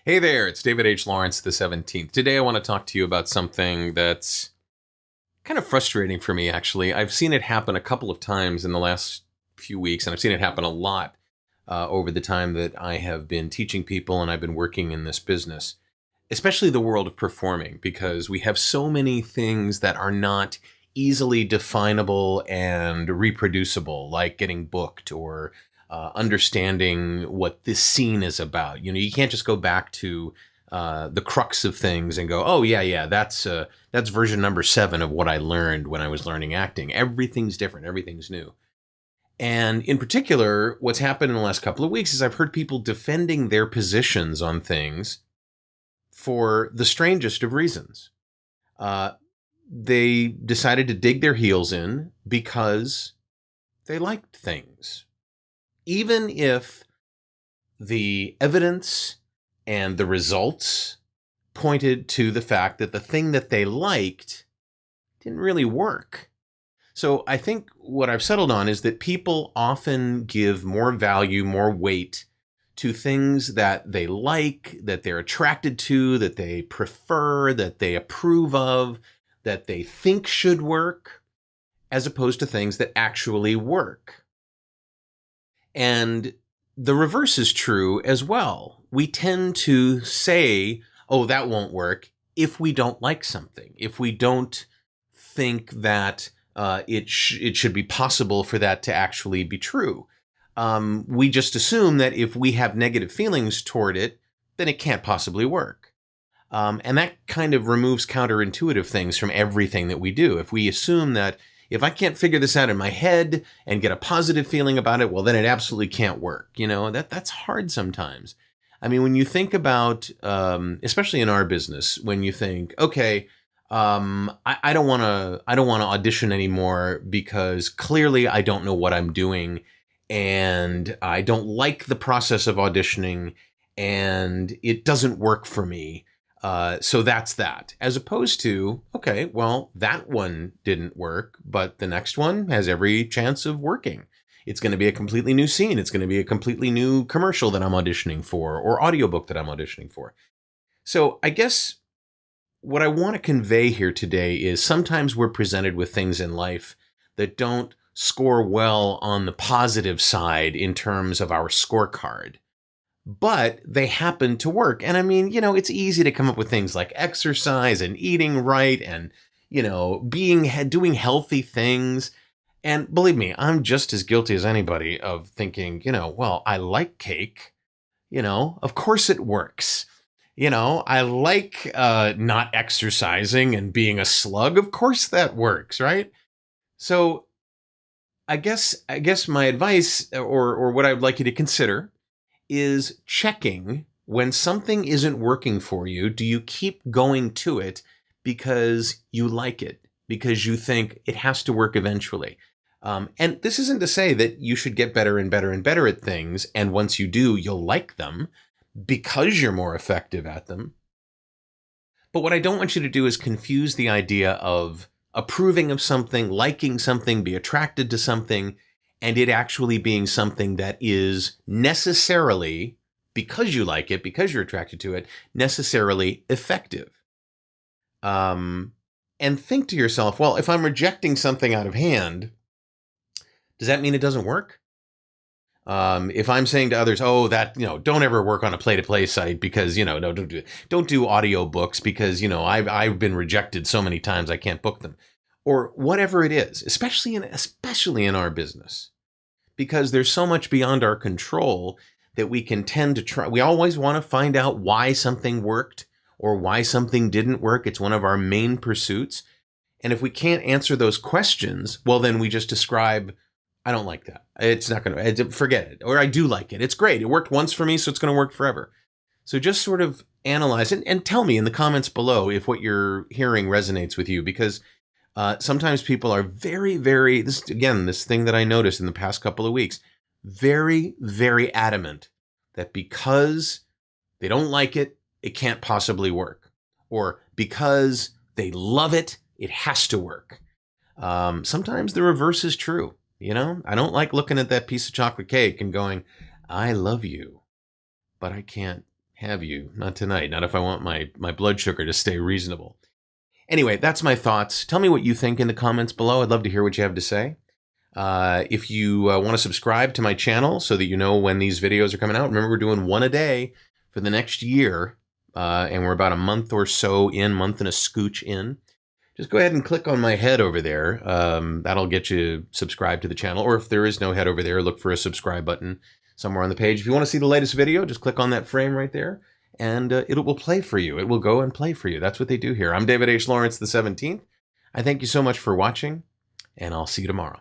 Hey there, it's David H. Lawrence the 17th. Today I want to talk to you about something that's kind of frustrating for me, actually. I've seen it happen a couple of times in the last few weeks, and I've seen it happen a lot over the time that I have been teaching people and I've been working in this business, especially the world of performing, because we have so many things that are not easily definable and reproducible, like getting booked or understanding what this scene is about. You can't just go back to the crux of things and go, oh yeah, that's version number 7 of what I learned when I was learning acting. Everything's different. Everything's new. And in particular, what's happened in the last couple of weeks is I've heard people defending their positions on things for the strangest of reasons. They decided to dig their heels in because they liked things. Even if the evidence and the results pointed to the fact that the thing that they liked didn't really work. So I think what I've settled on is that people often give more value, more weight to things that they like, that they're attracted to, that they prefer, that they approve of, that they think should work, as opposed to things that actually work. And the reverse is true as well. We tend to say, oh, that won't work, if we don't like something, if we don't think that it should be possible for that to actually be true. We just assume that if we have negative feelings toward it, then it can't possibly work. And that kind of removes counterintuitive things from everything that we do. If we assume that if I can't figure this out in my head and get a positive feeling about it, well, then it absolutely can't work. That's hard sometimes. I mean, when you think about, especially in our business, when you think, okay, I don't want to audition anymore because clearly I don't know what I'm doing and I don't like the process of auditioning and it doesn't work for me. So that's that. As opposed to, okay, well, that one didn't work, but the next one has every chance of working. It's going to be a completely new scene. It's going to be a completely new commercial that I'm auditioning for or audiobook that I'm auditioning for. So I guess what I want to convey here today is sometimes we're presented with things in life that don't score well on the positive side in terms of our scorecard. But they happen to work. And I mean, it's easy to come up with things like exercise and eating right and, doing healthy things. And believe me, I'm just as guilty as anybody of thinking, well, I like cake, of course it works. I like not exercising and being a slug. Of course that works, right? So I guess my advice or what I would like you to consider is checking when something isn't working for you. Do you keep going to it because you like it, because you think it has to work eventually? And this isn't to say that you should get better and better and better at things, and once you do, you'll like them because you're more effective at them. But what I don't want you to do is confuse the idea of approving of something, liking something, be attracted to something, and it actually being something that is necessarily, because you like it, because you're attracted to it, necessarily effective. And think to yourself, well, if I'm rejecting something out of hand, does that mean it doesn't work? If I'm saying to others, oh, that, don't ever work on a play-to-play site because, no, don't do audio books because, I've been rejected so many times I can't book them, or whatever it is, especially in our business, because there's so much beyond our control that we can tend to try. We always want to find out why something worked or why something didn't work. It's one of our main pursuits. And if we can't answer those questions, well, then we just describe, I don't like that. It's not going to, forget it. Or I do like it. It's great. It worked once for me, so it's going to work forever. So just sort of analyze and tell me in the comments below if what you're hearing resonates with you, because sometimes people are very, very, this thing that I noticed in the past couple of weeks, very, very adamant that because they don't like it, it can't possibly work. Or because they love it, it has to work. Sometimes the reverse is true. I don't like looking at that piece of chocolate cake and going, I love you, but I can't have you. Not tonight. Not if I want my blood sugar to stay reasonable. Anyway, that's my thoughts. Tell me what you think in the comments below. I'd love to hear what you have to say. If you want to subscribe to my channel so that you know when these videos are coming out, remember we're doing one a day for the next year, and we're about a month or so in, month and a scooch in. Just go ahead and click on my head over there. That'll get you subscribed to the channel. Or if there is no head over there, look for a subscribe button somewhere on the page. If you want to see the latest video, just click on that frame right there, and it will play for you. It will go and play for you. That's what they do here. I'm David H. Lawrence the 17th. I thank you so much for watching, and I'll see you tomorrow.